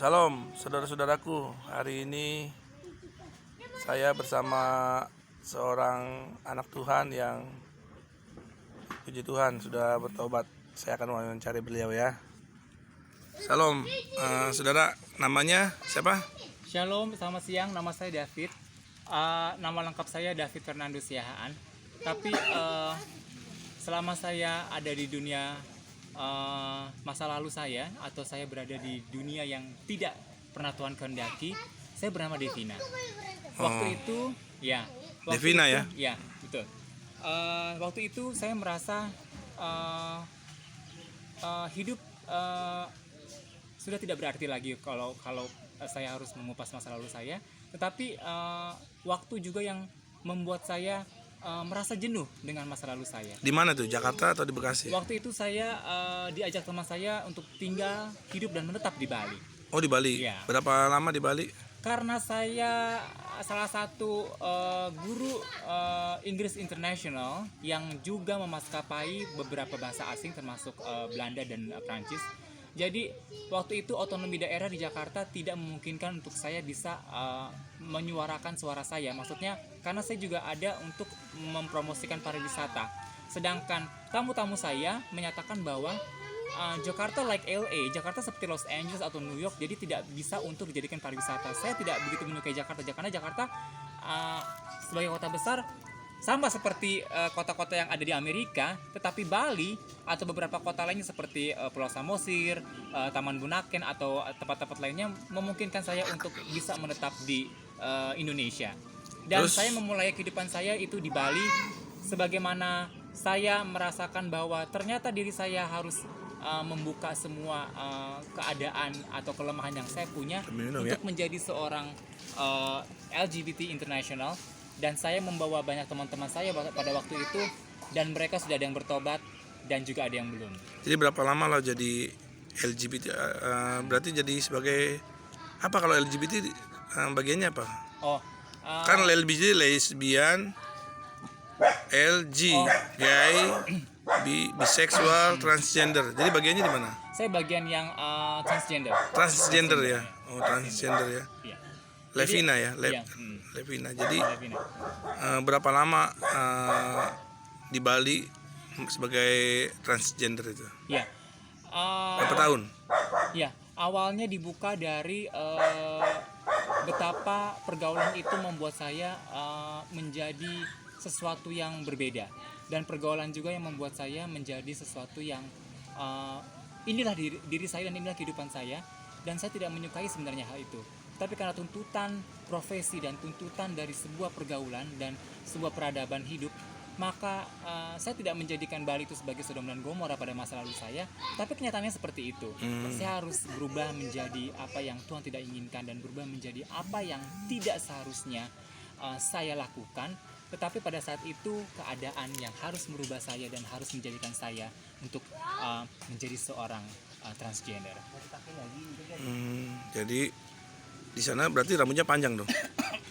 Salam saudara-saudaraku. Hari ini saya bersama seorang anak Tuhan yang puji Tuhan sudah bertobat. Saya akan wawancara beliau ya. Salam, saudara, namanya siapa? Shalom, selamat siang. Nama saya David. Nama lengkap saya David Fernando Siahaan. Tapi selama saya ada di dunia masa lalu saya, atau saya berada di dunia yang tidak pernah Tuhan kehendaki, saya bernama Devina. Waktu itu, ya. Devina itu, ya? Ya, betul. Waktu itu saya merasa hidup sudah tidak berarti lagi kalau saya harus mengupas masa lalu saya. Tetapi waktu juga yang membuat saya merasa jenuh dengan masa lalu saya. Di mana tuh? Jakarta atau di Bekasi? Waktu itu saya diajak teman saya untuk tinggal, hidup dan menetap di Bali. Oh, di Bali. Ya. Berapa lama di Bali? Karena saya salah satu guru Inggris International yang juga memaskapai beberapa bahasa asing termasuk Belanda dan Prancis. Jadi waktu itu otonomi daerah di Jakarta tidak memungkinkan untuk saya bisa menyuarakan suara saya. Maksudnya karena saya juga ada untuk mempromosikan pariwisata. Sedangkan tamu-tamu saya menyatakan bahwa Jakarta like LA, Jakarta seperti Los Angeles atau New York, jadi tidak bisa untuk dijadikan pariwisata. Saya tidak begitu menyukai Jakarta, karena Jakarta sebagai kota besar sama seperti kota-kota yang ada di Amerika, tetapi Bali atau beberapa kota lainnya seperti Pulau Samosir, Taman Bunaken atau tempat-tempat lainnya memungkinkan saya untuk bisa menetap di Indonesia. Dan Terus? saya memulai kehidupan saya itu di Bali, sebagaimana saya merasakan bahwa ternyata diri saya harus membuka semua keadaan atau kelemahan yang saya punya untuk menjadi seorang LGBT international. Dan saya membawa banyak teman-teman saya pada waktu itu, dan mereka sudah ada yang bertobat dan juga ada yang belum. Jadi berapa lama lo jadi LGBT? Berarti jadi sebagai apa kalau LGBT? Bagiannya apa? Kan LGBT, lesbian, LG, gay, biseksual, transgender. Jadi bagiannya di mana? Saya bagian yang transgender. Transgender ya. Oh, transgender ya. Iya. Levina ya, Iya. Levina. Jadi Levina. berapa lama di Bali sebagai transgender itu? Iya. Berapa tahun? Ya, awalnya dibuka dari betapa pergaulan itu membuat saya menjadi sesuatu yang berbeda, dan pergaulan juga yang membuat saya menjadi sesuatu yang inilah diri saya dan inilah kehidupan saya, dan saya tidak menyukai sebenarnya hal itu. Tapi karena tuntutan profesi dan tuntutan dari sebuah pergaulan dan sebuah peradaban hidup, maka saya tidak menjadikan Bali itu sebagai Sodom dan Gomora pada masa lalu saya. Tapi kenyataannya seperti itu. Saya harus berubah menjadi apa yang Tuhan tidak inginkan, dan berubah menjadi apa yang tidak seharusnya saya lakukan. Tetapi pada saat itu keadaan yang harus merubah saya dan harus menjadikan saya untuk menjadi seorang transgender. Jadi di sana berarti rambutnya panjang dong?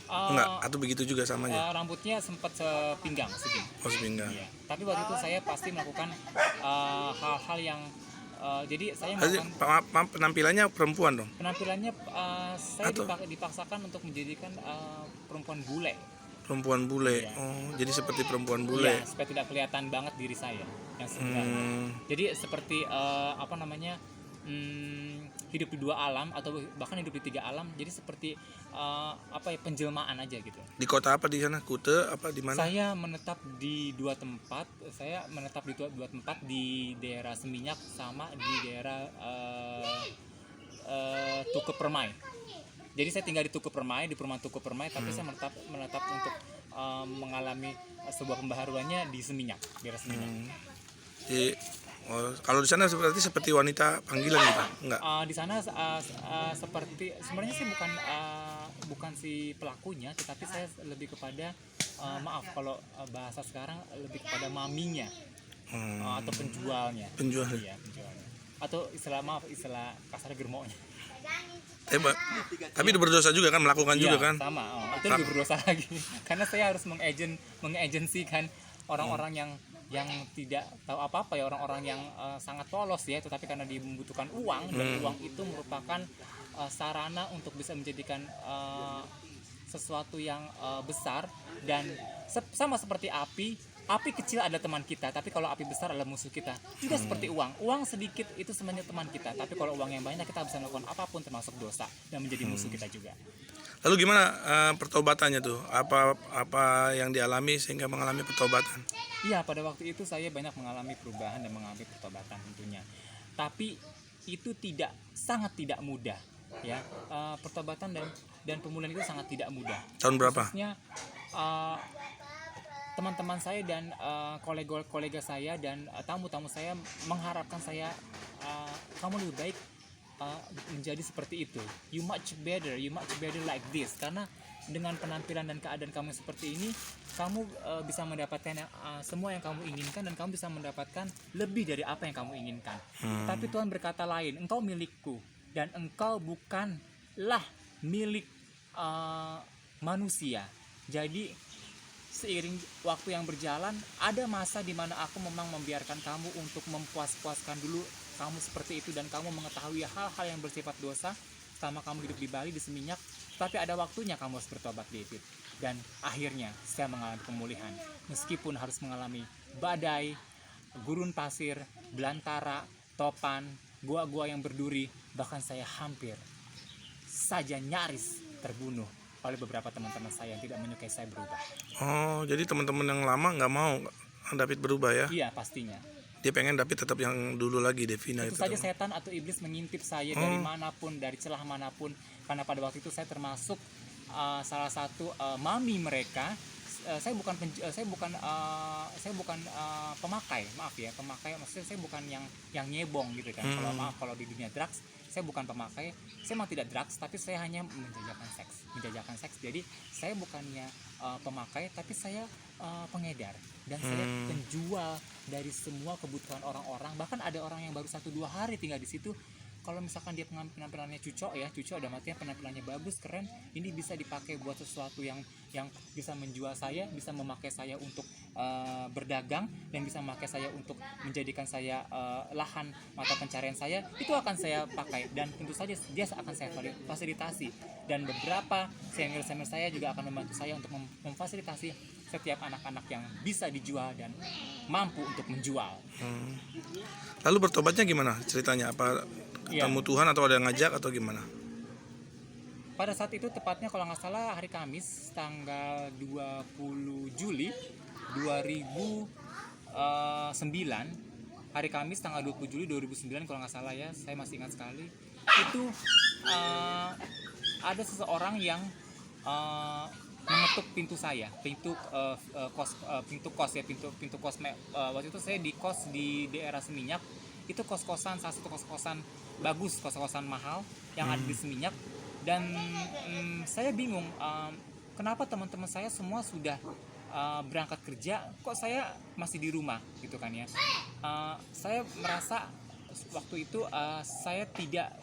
Enggak? Atau begitu juga sama aja? Rambutnya sempat sepinggang segini. Oh, sepinggang. Iya. Tapi waktu itu saya pasti melakukan hal-hal yang jadi saya Maaf, penampilannya perempuan dong? penampilannya saya dipaksakan untuk menjadikan perempuan bule. Perempuan bule. Iya. Oh, jadi seperti perempuan bule. Iya, supaya tidak kelihatan banget diri saya yang sebenarnya. Jadi seperti hidup di dua alam atau bahkan hidup di tiga alam. Jadi seperti penjelmaan aja gitu. Di kota apa di sana? Kute apa di mana? Saya menetap di dua tempat. Saya menetap di dua tempat, di daerah Seminyak sama di daerah Tuku Permai. Jadi saya tinggal di Tuku Permai, di perumahan Tuku Permai, tapi saya menetap untuk mengalami sebuah pembaharuannya di Seminyak, daerah Seminyak. Jadi, kalau di sana seperti wanita panggilan gitu? Enggak? Di sana seperti sebenarnya saya bukan si pelakunya, tetapi saya lebih kepada maaf kalau bahasa sekarang lebih kepada maminya atau penjualnya. Iya, penjualnya. Atau istilah kasar germonya. Tapi itu berdosa juga kan, melakukan juga kan? Sama. Itu lebih berdosa lagi. Karena saya harus mengagensikan orang-orang yang yang tidak tahu apa-apa ya, orang-orang yang sangat polos ya, tetapi karena dia membutuhkan uang dan uang itu merupakan sarana untuk bisa menjadikan sesuatu yang besar. Dan sama seperti api kecil adalah teman kita, tapi kalau api besar adalah musuh kita. Juga seperti uang sedikit itu sebenarnya teman kita, tapi kalau uang yang banyak kita bisa melakukan apapun termasuk dosa dan menjadi musuh kita juga. Lalu gimana pertobatannya tuh? Apa yang dialami sehingga mengalami pertobatan? Iya, pada waktu itu saya banyak mengalami perubahan dan mengalami pertobatan tentunya. Tapi itu sangat tidak mudah ya. Pertobatan dan pemulihan itu sangat tidak mudah. Tahun berapa? Khususnya teman-teman saya dan kolega saya dan tamu-tamu saya mengharapkan saya, kamu lebih baik menjadi seperti itu. You much better like this. Karena dengan penampilan dan keadaan kamu seperti ini, kamu bisa mendapatkan semua yang kamu inginkan, dan kamu bisa mendapatkan lebih dari apa yang kamu inginkan. Tapi Tuhan berkata lain, engkau milikku dan engkau bukanlah milik manusia. Jadi seiring waktu yang berjalan, ada masa di mana aku memang membiarkan kamu untuk mempuas-puaskan dulu kamu seperti itu, dan kamu mengetahui hal-hal yang bersifat dosa selama kamu hidup di Bali, di Seminyak. Tapi ada waktunya kamu harus bertobat, David. Dan akhirnya saya mengalami pemulihan, meskipun harus mengalami badai, gurun pasir, belantara, topan, gua-gua yang berduri. Bahkan saya hampir saja nyaris terbunuh oleh beberapa teman-teman saya yang tidak menyukai saya berubah. Oh, jadi teman-teman yang lama nggak mau David berubah ya? Iya, pastinya. Dia pengen David tetap yang dulu lagi, Devina Itu saja setan atau iblis mengintip saya dari manapun, dari celah manapun. Karena pada waktu itu saya termasuk salah satu mami mereka. Saya bukan pemakai, maaf ya, pemakai. Maksudnya saya bukan yang nyebong gitu kan. Kalau di dunia drugs, saya bukan pemakai. Saya memang tidak drugs, tapi saya hanya menjajakan seks. Jadi saya bukannya pemakai, tapi saya pengedar, dan saya penjual dari semua kebutuhan orang-orang. Bahkan ada orang yang baru 1-2 hari tinggal di situ. Kalau misalkan dia penampilannya cucok ada matinya, penampilannya bagus, keren, ini bisa dipakai buat sesuatu yang bisa menjual saya, bisa memakai saya untuk berdagang, dan bisa memakai saya untuk menjadikan saya lahan mata pencarian saya. Itu akan saya pakai, dan tentu saja dia akan saya fasilitasi. Dan beberapa senior saya juga akan membantu saya untuk memfasilitasi setiap anak-anak yang bisa dijual dan mampu untuk menjual. Lalu bertobatnya gimana ceritanya? Apa ketemu Tuhan atau ada yang ngajak atau gimana? Pada saat itu tepatnya kalau nggak salah hari Kamis tanggal 20 Juli 2009, hari Kamis tanggal 20 Juli 2009 kalau nggak salah ya, saya masih ingat sekali. Itu ada seseorang yang mengetuk pintu saya, pintu kos. Waktu itu saya di kos di daerah Seminyak. Itu kos-kosan, salah satu kos-kosan bagus, kos-kosan mahal yang ada di Seminyak. Dan saya bingung, kenapa teman-teman saya semua sudah berangkat kerja, kok saya masih di rumah gitu kan ya. Saya merasa waktu itu saya tidak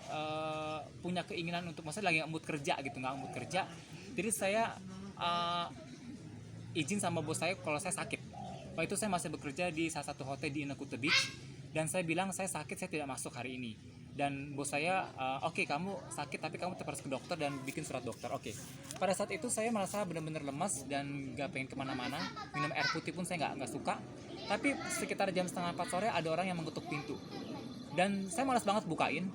punya keinginan untuk, maksudnya lagi nggak mood kerja. Jadi saya izin sama bos saya kalau saya sakit. Waktu itu saya masih bekerja di salah satu hotel di Inner Beach, dan saya bilang saya sakit, saya tidak masuk hari ini. Dan bos saya, oke, kamu sakit tapi kamu tetap harus ke dokter dan bikin surat dokter. Oke. Pada saat itu saya merasa benar-benar lemas dan gak pengen kemana-mana. Minum air putih pun saya nggak suka. Tapi sekitar jam 3:30 sore ada orang yang mengetuk pintu, dan saya malas banget bukain.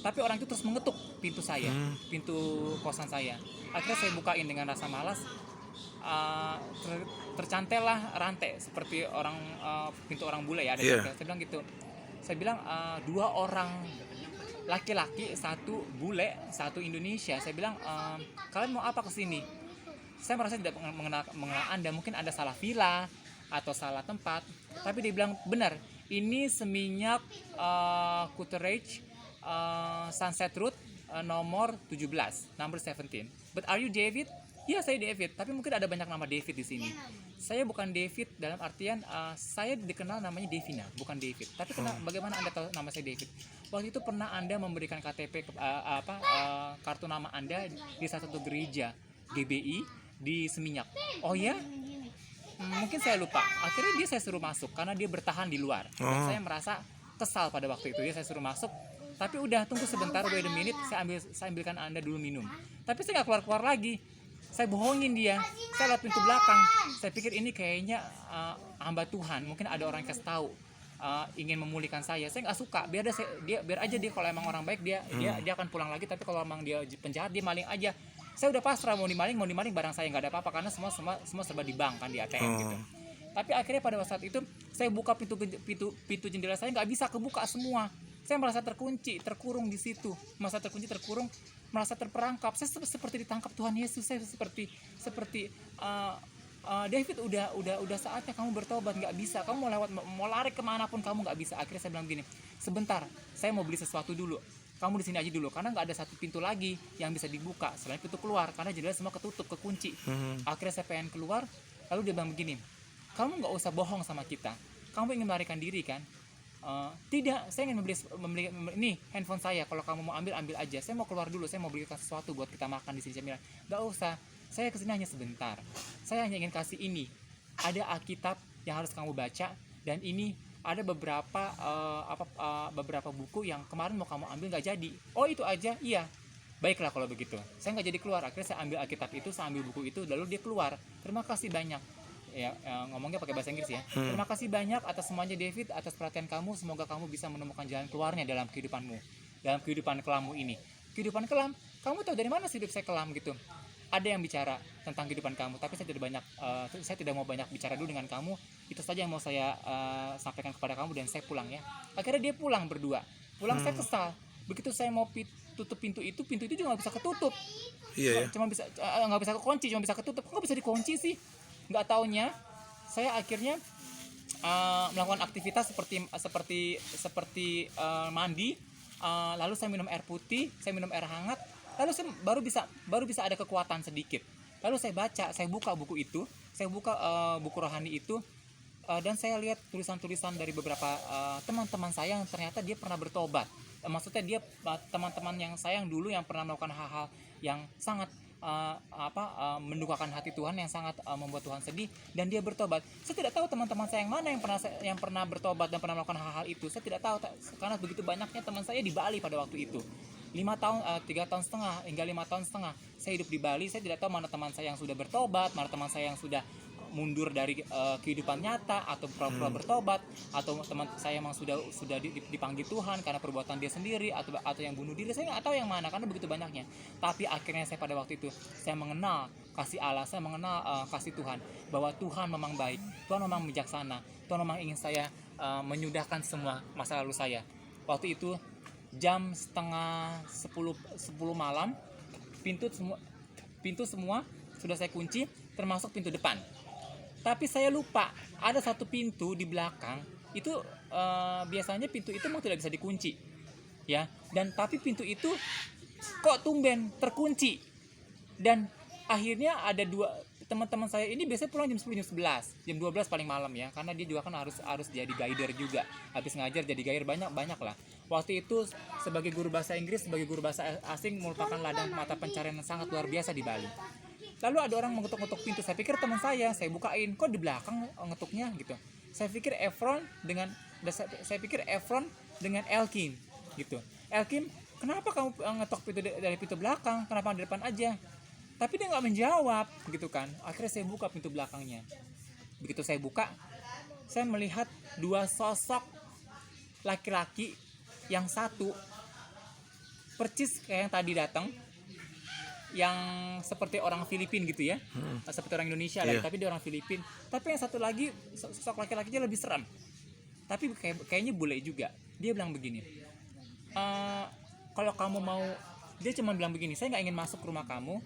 Tapi orang itu terus mengetuk pintu saya, pintu kosan saya. Akhirnya saya bukain dengan rasa malas. Tercantelah rantai seperti pintu orang bule ya, ada saya bilang gitu. Saya bilang 2 orang laki-laki, 1 bule, 1 Indonesia. Saya bilang, kalian mau apa kesini? Saya merasa tidak mengenal Anda, mungkin Anda salah villa atau salah tempat. Tapi dia bilang, benar, ini Seminyak Couturier Sunset Road nomor 17, number 17. But are you David? Ya, saya David, tapi mungkin ada banyak nama David di sini. Saya bukan David dalam artian saya dikenal namanya Devina, bukan David. Tapi bagaimana Anda tahu nama saya David? Waktu itu pernah Anda memberikan KTP kartu nama Anda di salah satu gereja GBI di Seminyak. Oh ya? mungkin saya lupa. Akhirnya dia saya suruh masuk karena dia bertahan di luar. Dan saya merasa kesal pada waktu itu. Dia saya suruh masuk, tapi udah tunggu sebentar, wait a minute, saya ambilkan Anda dulu minum. Tapi saya nggak keluar lagi. Saya bohongin dia. Saya lewat pintu belakang. Saya pikir ini kayaknya hamba Tuhan. Mungkin ada orang yang kasih tahu ingin memulihkan saya. Saya nggak suka. Biar aja dia kalau emang orang baik dia akan pulang lagi. Tapi kalau emang dia penjahat, dia maling aja. Saya udah pasrah mau dimaling barang saya nggak ada apa-apa karena semua serba di bank kan, di ATM gitu. Tapi akhirnya pada saat itu saya buka pintu jendela, saya nggak bisa kebuka semua. Saya merasa terkurung di situ, merasa terperangkap. Saya seperti ditangkap Tuhan Yesus. Saya seperti David, udah saatnya kamu bertobat, nggak bisa. Kamu mau lari kemanapun kamu nggak bisa. Akhirnya saya bilang gini, sebentar, saya mau beli sesuatu dulu. Kamu di sini aja dulu karena nggak ada satu pintu lagi yang bisa dibuka selain pintu keluar karena jendela semua ketutup, kekunci. Akhirnya saya pengen keluar, lalu dia bilang begini, kamu nggak usah bohong sama kita. Kamu ingin melarikan diri kan? Tidak, saya ingin membeli ini handphone saya. Kalau kamu mau ambil aja. Saya mau keluar dulu, saya mau belikan sesuatu buat kita makan di sini. Saya bilang, nggak usah. Saya kesini hanya sebentar. Saya hanya ingin kasih ini. Ada Alkitab yang harus kamu baca dan ini ada beberapa buku yang kemarin mau kamu ambil nggak jadi. Oh itu aja, iya. Baiklah kalau begitu. Saya nggak jadi keluar. Akhirnya saya ambil Alkitab itu, saya ambil buku itu, lalu dia keluar. Terima kasih banyak. Ya, ngomongnya pakai bahasa Inggris ya. Terima kasih banyak atas semuanya David, atas perhatian kamu. Semoga kamu bisa menemukan jalan keluarnya dalam kehidupanmu, dalam kehidupan kelammu ini. Kehidupan kelam, kamu tahu dari mana sih hidup saya kelam gitu? Ada yang bicara tentang kehidupan kamu, tapi saya tidak mau banyak bicara dulu dengan kamu. Itu saja yang mau saya sampaikan kepada kamu dan saya pulang ya. Akhirnya dia pulang berdua. Saya kesal. Begitu saya mau tutup pintu itu juga nggak bisa ketutup. Iya ya. Cuma bisa nggak bisa kekunci, cuma bisa ketutup. Kok nggak bisa dikunci sih? Nggak taunya saya akhirnya melakukan aktivitas seperti mandi, lalu saya minum air putih, saya minum air hangat, lalu saya baru bisa ada kekuatan sedikit. Lalu saya buka buku itu, buku rohani itu, dan saya lihat tulisan-tulisan dari beberapa teman-teman saya yang ternyata dia pernah bertobat. Maksudnya dia teman-teman yang sayang dulu yang pernah melakukan hal-hal yang sangat mendukakan hati Tuhan, yang sangat membuat Tuhan sedih, dan dia bertobat. Saya tidak tahu teman-teman saya yang mana yang pernah bertobat dan pernah melakukan hal-hal itu. Saya tidak tahu karena begitu banyaknya teman saya di Bali pada waktu itu. 3 tahun setengah hingga 5 tahun setengah saya hidup di Bali. Saya tidak tahu mana teman saya yang sudah bertobat, mana teman saya yang sudah mundur dari kehidupan nyata atau pura-pura bertobat, atau teman saya yang sudah dipanggil Tuhan karena perbuatan dia sendiri, atau yang bunuh diri. Saya nggak tahu yang mana karena begitu banyaknya. Tapi akhirnya saya pada waktu itu saya mengenal kasih Allah, saya mengenal kasih Tuhan, bahwa Tuhan memang baik, Tuhan memang bijaksana, Tuhan memang ingin saya menyudahkan semua masa lalu saya. Waktu itu jam 9:30 malam, pintu semua sudah saya kunci, termasuk pintu depan. Tapi saya lupa ada satu pintu di belakang itu, biasanya pintu itu memang tidak bisa dikunci ya, dan tapi pintu itu kok tumben terkunci. Dan akhirnya ada dua teman-teman saya ini biasanya pulang jam 10, jam 11, jam 12 paling malam ya, karena dia juga kan harus jadi guider juga, habis ngajar jadi guider banyak lah. Waktu itu sebagai guru bahasa Inggris, sebagai guru bahasa asing, merupakan ladang mata pencarian yang sangat luar biasa di Bali. Lalu ada orang mengetuk-ngetuk pintu. Saya pikir teman saya bukain, kok di belakang ngetuknya gitu. Saya pikir Efron dengan Elkin gitu. Elkin, kenapa kamu ngetok pintu dari pintu belakang? Kenapa di depan aja? Tapi dia nggak menjawab gitu kan. Akhirnya saya buka pintu belakangnya. Begitu saya buka, saya melihat dua sosok laki-laki, yang satu percis kayak yang tadi datang, yang seperti orang Filipin gitu ya, seperti orang Indonesia lah, tapi dia orang Filipin. Tapi yang satu lagi sosok laki-lakinya lebih seram, tapi kayaknya bule juga. Dia bilang begini, kalau kamu mau, dia cuma bilang begini, saya nggak ingin masuk ke rumah kamu,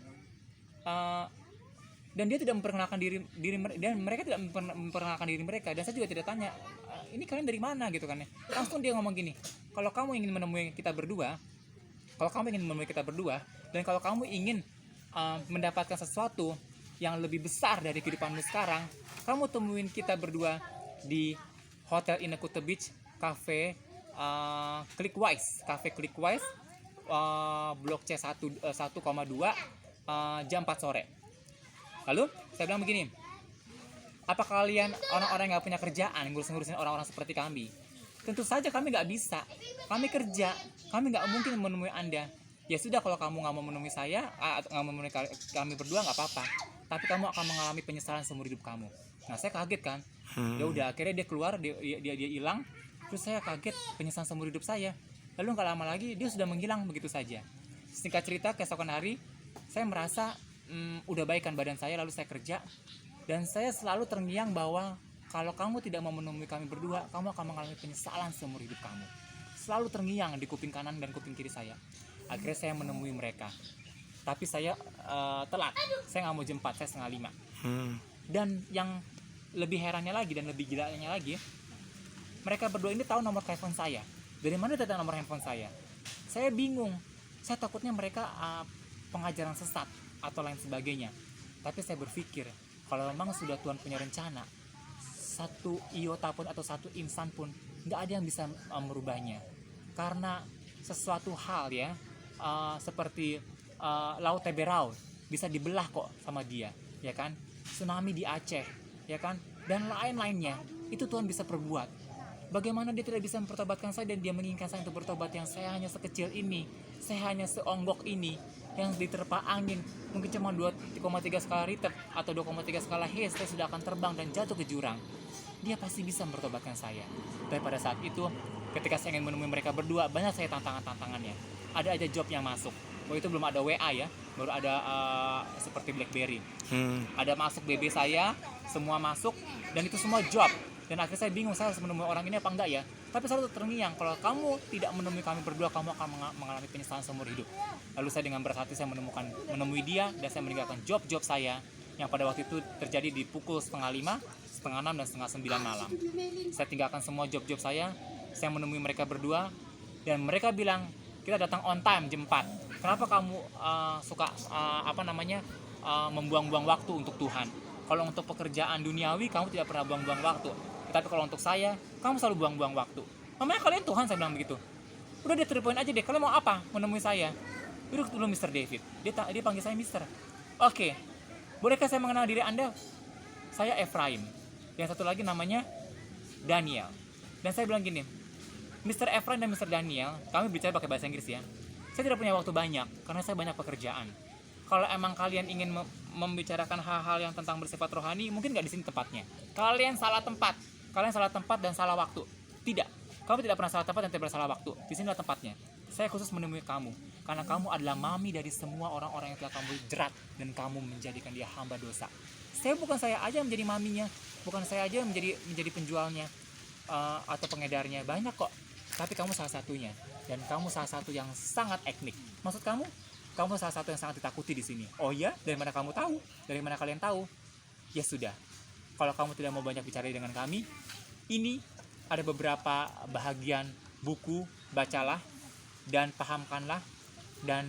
dan dia tidak memperkenalkan diri dan mereka tidak memperkenalkan diri mereka, dan saya juga tidak tanya ini kalian dari mana gitu kan ya. Langsung dia ngomong gini, kalau kamu ingin menemui kita berdua, dan kalau kamu ingin mendapatkan sesuatu yang lebih besar dari kehidupanmu sekarang, kamu temuin kita berdua di Hotel Inekute Beach Cafe, Clickwise, Blok C 1,2, jam 4 sore. Lalu saya bilang begini, Apa kalian orang-orang yang gak punya kerjaan ngurusin orang-orang seperti kami? Tentu saja kami gak bisa. Kami kerja, kami gak mungkin menemui Anda. Ya sudah, kalau kamu gak mau menemui saya atau gak mau menemui kami berdua gak apa-apa, tapi kamu akan mengalami penyesalan seumur hidup kamu. Nah, saya kaget kan. Ya udah, akhirnya dia keluar, dia hilang. Terus saya kaget, penyesalan seumur hidup saya. Lalu gak lama lagi dia sudah menghilang begitu saja. Singkat cerita, keesokan hari saya merasa udah baik kan badan saya. Lalu saya kerja, dan saya selalu terngiang bahwa kalau kamu tidak mau menemui kami berdua, kamu akan mengalami penyesalan seumur hidup kamu. Selalu terngiang di kuping kanan dan kuping kiri saya. Akhirnya saya menemui mereka, tapi saya telat. Saya nggak mau jam 4, saya setengah 5. Dan yang lebih herannya lagi dan lebih gilanya lagi, mereka berdua ini tahu nomor telepon saya. Dari mana dia tahu nomor handphone saya? Saya bingung. Saya takutnya mereka pengajaran sesat atau lain sebagainya. Tapi saya berpikir, kalau memang sudah Tuhan punya rencana, satu iota pun atau satu insan pun nggak ada yang bisa merubahnya. Karena sesuatu hal ya, seperti Laut Teberau bisa dibelah kok sama dia, ya kan? Tsunami di Aceh, ya kan? Dan lain-lainnya, itu Tuhan bisa perbuat. Bagaimana dia tidak bisa mempertobatkan saya dan dia menginginkan saya untuk bertobat, yang saya hanya sekecil ini, saya hanya seonggok ini, yang diterpa angin, mungkin cuma 2,3 skala Richter atau 2,3 skala Hz, saya sudah akan terbang dan jatuh ke jurang. Dia pasti bisa mempertobatkan saya. Dan pada saat itu, ketika saya ingin menemui mereka berdua, banyak saya tantangannya. Ada aja job yang masuk. Waktu itu belum ada WA ya, baru ada seperti BlackBerry. Ada masuk BB saya, semua masuk, dan itu semua job. Dan akhirnya saya bingung, saya harus menemui orang ini apa enggak ya. Tapi saya terngiang, kalau kamu tidak menemui kami berdua, kamu akan mengalami penyesalan seumur hidup. Lalu saya dengan berat hati saya menemui dia, dan saya meninggalkan job saya yang pada waktu itu terjadi di pukul 5:30, 5:30, dan 8:30 malam. Saya tinggalkan semua job saya menemui mereka berdua, dan mereka bilang, kita datang on time jam 4. Kenapa kamu suka membuang-buang waktu untuk Tuhan? Kalau untuk pekerjaan duniawi kamu tidak pernah buang-buang waktu, tapi kalau untuk saya, kamu selalu buang-buang waktu. Namanya kalian Tuhan, saya bilang begitu. Udah, dia to the point aja deh, kalian mau apa menemui saya? Duduk dulu Mr. David. Dia panggil saya Mr. Oke, bolehkah saya mengenal diri Anda? Saya Efraim. Yang satu lagi namanya Daniel. Dan saya bilang gini, Mr. Efraim dan Mr. Daniel, kami bicara pakai bahasa Inggris ya. Saya tidak punya waktu banyak, karena saya banyak pekerjaan. Kalau emang kalian ingin membicarakan hal-hal yang tentang bersifat rohani, mungkin nggak di sini tempatnya. Kalian salah tempat dan salah waktu. Tidak, kamu tidak pernah salah tempat dan tidak pernah salah waktu. Di sinilah tempatnya. Saya khusus menemui kamu, karena kamu adalah mami dari semua orang-orang yang telah kamu jerat, dan kamu menjadikan dia hamba dosa. Bukan saya aja menjadi maminya, bukan saya aja menjadi penjualnya atau pengedarnya, banyak kok. Tapi kamu salah satunya, dan kamu salah satu yang sangat etnik. Maksud kamu salah satu yang sangat ditakuti di sini. Oh ya? Dari mana kamu tahu? Dari mana kalian tahu? Ya sudah. Kalau kamu tidak mau banyak bicara dengan kami, ini ada beberapa bahagian buku, bacalah dan pahamkanlah, dan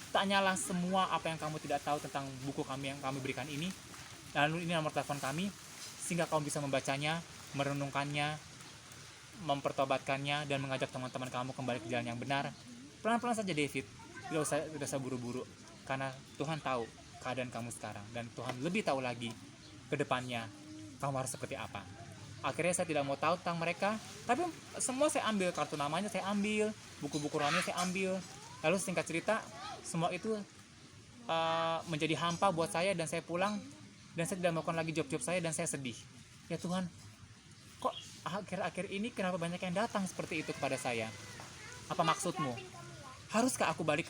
tanyalah semua apa yang kamu tidak tahu tentang buku kami yang kami berikan ini. Lalu ini nomor telepon kami, sehingga kamu bisa membacanya, merenungkannya, mempertobatkannya, dan mengajak teman-teman kamu kembali ke jalan yang benar. Pelan-pelan saja David, tidak usah buru-buru, karena Tuhan tahu keadaan kamu sekarang, dan Tuhan lebih tahu lagi ke depannya kamu harus seperti apa. Akhirnya saya tidak mau tahu tentang mereka, tapi semua saya ambil, kartu namanya saya ambil, buku-buku rohani saya ambil. Lalu singkat cerita, semua itu menjadi hampa buat saya, dan saya pulang, dan saya tidak melakukan lagi job saya, dan saya sedih. Ya Tuhan, kok akhir-akhir ini kenapa banyak yang datang seperti itu kepada saya? Apa maksudmu? Haruskah aku balik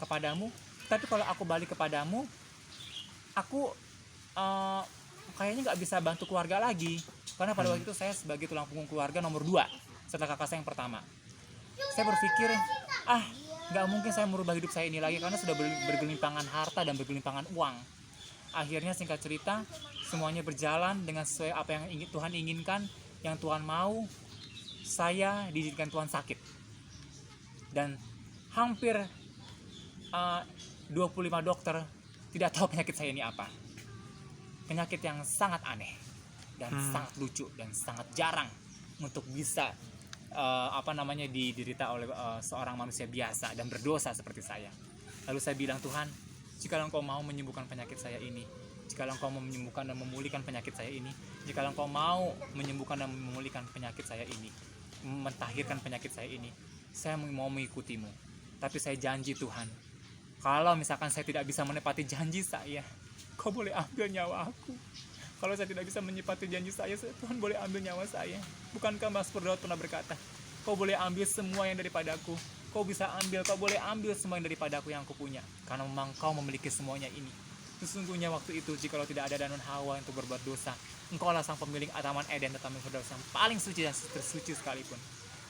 kepadamu? Tapi kalau aku balik kepadamu, aku kayaknya nggak bisa bantu keluarga lagi, karena pada waktu itu saya sebagai tulang punggung keluarga nomor 2 setelah kakak saya yang pertama. Saya berpikir, nggak mungkin saya merubah hidup saya ini lagi, karena sudah bergelimpangan harta dan bergelimpangan uang. Akhirnya singkat cerita, semuanya berjalan dengan sesuai apa yang Tuhan inginkan, yang Tuhan mau. Saya diizinkan Tuhan sakit, dan hampir 25 dokter tidak tahu penyakit saya ini apa. Penyakit yang sangat aneh dan sangat lucu dan sangat jarang untuk bisa diderita oleh seorang manusia biasa dan berdosa seperti saya. Lalu saya bilang, Tuhan, jika Engkau mau menyembuhkan penyakit saya ini, jikalau engkau mau menyembuhkan dan memulihkan penyakit saya ini, jikalau engkau mau menyembuhkan dan memulihkan penyakit saya ini, mentahirkan penyakit saya ini, saya mau mengikutimu. Tapi saya janji Tuhan, kalau misalkan saya tidak bisa menepati janji saya, kau boleh ambil nyawa aku. Kalau saya tidak bisa menepati janji saya, Tuhan boleh ambil nyawa saya. Bukankah Mazmur Daud pernah berkata, kau boleh ambil semua yang daripadaku, kau boleh ambil semua yang daripadaku yang aku punya, karena memang kau memiliki semuanya ini. Sesungguhnya waktu itu, jikalau tidak ada Dan dan Hawa untuk berbuat dosa, engkaulah sang pemilik Taman Eden dan Taman Firdaus yang paling suci dan tersuci sekalipun.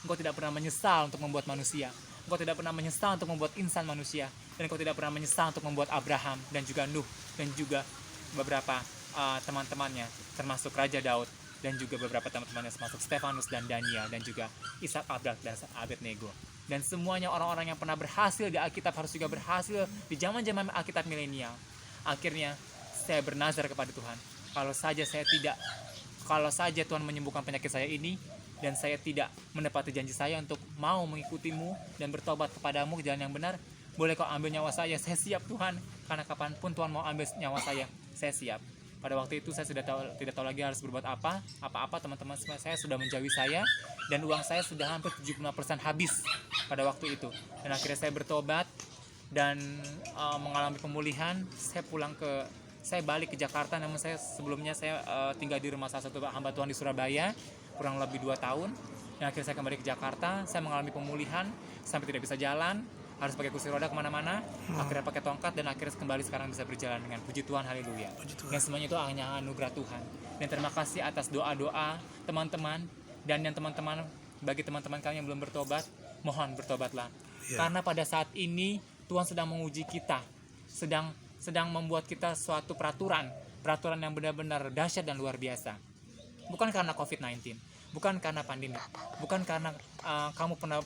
Engkau tidak pernah menyesal untuk membuat manusia, engkau tidak pernah menyesal untuk membuat insan manusia, dan engkau tidak pernah menyesal untuk membuat Abraham dan juga Nuh dan juga beberapa teman-temannya, termasuk Raja Daud dan juga beberapa teman-temannya, termasuk Stefanus dan Daniel dan juga Ishak, dan Abednego. Dan semuanya orang-orang yang pernah berhasil di Alkitab harus juga berhasil di zaman-zaman Alkitab milenial. Akhirnya saya bernazar kepada Tuhan, kalau saja Tuhan menyembuhkan penyakit saya ini, dan saya tidak menepati janji saya untuk mau mengikutimu dan bertobat kepadamu ke jalan yang benar, boleh kau ambil nyawa saya siap Tuhan, karena kapanpun Tuhan mau ambil nyawa saya siap. Pada waktu itu saya sudah tidak tahu lagi harus berbuat apa, teman-teman saya sudah menjauhi saya, dan uang saya sudah hampir 75% habis pada waktu itu. Dan akhirnya saya bertobat dan mengalami pemulihan. Saya balik ke Jakarta, namun sebelumnya saya tinggal di rumah salah satu hamba Tuhan di Surabaya kurang lebih 2 tahun. Dan akhirnya saya kembali ke Jakarta, saya mengalami pemulihan sampai tidak bisa jalan, harus pakai kursi roda kemana-mana, akhirnya pakai tongkat, dan akhirnya kembali sekarang bisa berjalan dengan puji Tuhan, haleluya. Dan semuanya itu hanya anugerah Tuhan. Dan terima kasih atas doa-doa teman-teman, dan yang teman-teman, bagi teman-teman kalian yang belum bertobat, mohon bertobatlah. Karena pada saat ini Tuhan sedang menguji kita, sedang membuat kita suatu peraturan yang benar-benar dahsyat dan luar biasa. Bukan karena COVID-19, bukan karena pandemi, bukan karena kamu pernah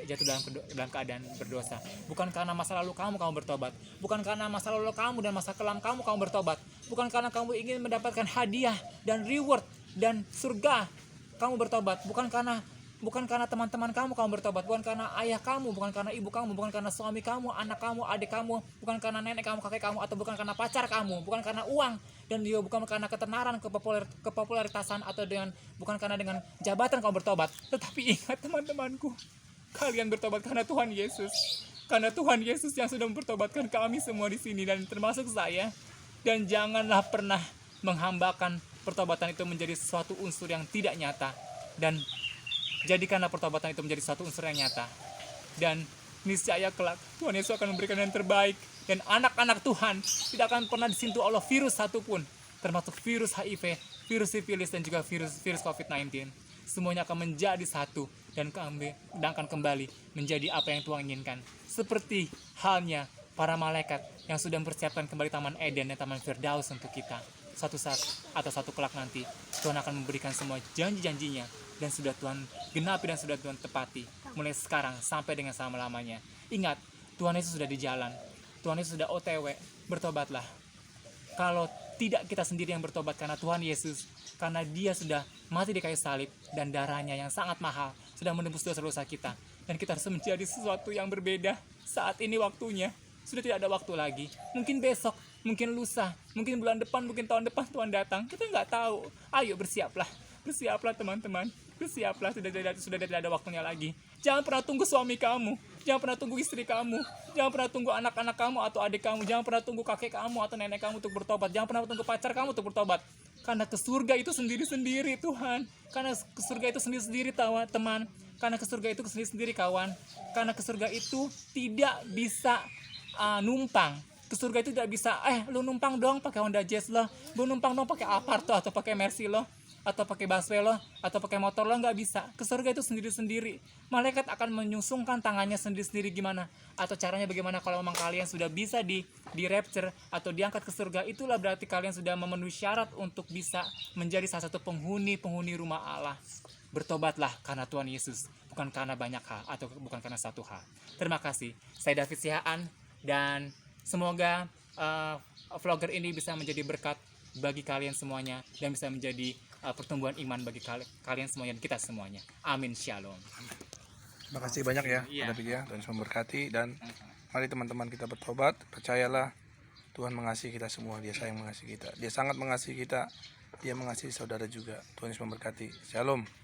jatuh dalam keadaan berdosa, bukan karena masa lalu kamu bertobat, bukan karena masa lalu kamu dan masa kelam kamu bertobat, bukan karena kamu ingin mendapatkan hadiah dan reward dan surga kamu bertobat, bukan karena teman-teman kamu bertobat, bukan karena ayah kamu, bukan karena ibu kamu, bukan karena suami kamu, anak kamu, adik kamu, bukan karena nenek kamu, kakek kamu, atau bukan karena pacar kamu, bukan karena uang, dan juga bukan karena ketenaran, kepopuleritasan, atau bukan karena dengan jabatan kamu bertobat. Tetapi ingat teman-temanku, kalian bertobat karena Tuhan Yesus. Karena Tuhan Yesus yang sudah mempertobatkan kami semua di sini, dan termasuk saya. Dan janganlah pernah menghambakan pertobatan itu menjadi suatu unsur yang tidak nyata, dan jadikanlah pertobatan itu menjadi satu unsur yang nyata. Dan niscaya kelak Tuhan Yesus akan memberikan yang terbaik, dan anak-anak Tuhan tidak akan pernah disentuh oleh virus satupun, termasuk virus HIV, virus sifilis, dan juga virus COVID-19. Semuanya akan menjadi satu dan akan kembali menjadi apa yang Tuhan inginkan. Seperti halnya para malaikat yang sudah mempersiapkan kembali Taman Eden dan Taman Firdaus untuk kita. Suatu saat atau satu kelak nanti Tuhan akan memberikan semua janji-janjinya, dan sudah Tuhan genapi dan sudah Tuhan tepati mulai sekarang sampai dengan selama-lamanya. Ingat, Tuhan Yesus sudah di jalan, Tuhan Yesus sudah OTW. Bertobatlah. Kalau tidak kita sendiri yang bertobat, karena Tuhan Yesus, karena Dia sudah mati di kayu salib, dan darahnya yang sangat mahal sudah menembus dosa-dosa kita, dan kita harus menjadi sesuatu yang berbeda. Saat ini waktunya, sudah tidak ada waktu lagi. Mungkin besok, mungkin lusa, mungkin bulan depan, mungkin tahun depan Tuhan datang, kita nggak tahu. Ayo bersiaplah teman-teman, bersiaplah, sudah tidak ada waktunya lagi. Jangan pernah tunggu suami kamu, jangan pernah tunggu istri kamu, jangan pernah tunggu anak-anak kamu atau adik kamu, jangan pernah tunggu kakek kamu atau nenek kamu untuk bertobat, jangan pernah tunggu pacar kamu untuk bertobat. Karena ke surga itu sendiri-sendiri Tuhan, karena ke surga itu sendiri-sendiri teman, karena ke surga itu sendiri-sendiri kawan, karena ke surga itu tidak bisa numpang. Ke surga itu tidak bisa, lu numpang dong pakai Honda Jazz lo, lu numpang dong pakai Abarth atau pakai Mercy lo, atau pakai busway lo, atau pakai motor lo, nggak bisa. Ke surga itu sendiri-sendiri. Malaikat akan menyungsungkan tangannya sendiri-sendiri gimana, atau caranya bagaimana. Kalau memang kalian sudah bisa di rapture atau diangkat ke surga, itulah berarti kalian sudah memenuhi syarat untuk bisa menjadi salah satu penghuni rumah Allah. Bertobatlah karena Tuhan Yesus, bukan karena banyak hal atau bukan karena satu hal. Terima kasih. Saya David Sihaan, dan semoga vlogger ini bisa menjadi berkat bagi kalian semuanya, dan bisa menjadi pertumbuhan iman bagi kalian semuanya dan kita semuanya. Amin. Shalom. Terima kasih banyak ya, Pak David ya, dan memberkati. Dan mari teman-teman kita bertobat, percayalah Tuhan mengasihi kita semua, Dia sayang mengasihi kita. Dia sangat mengasihi kita, Dia mengasihi saudara juga. Tuhan Yesus memberkati. Shalom.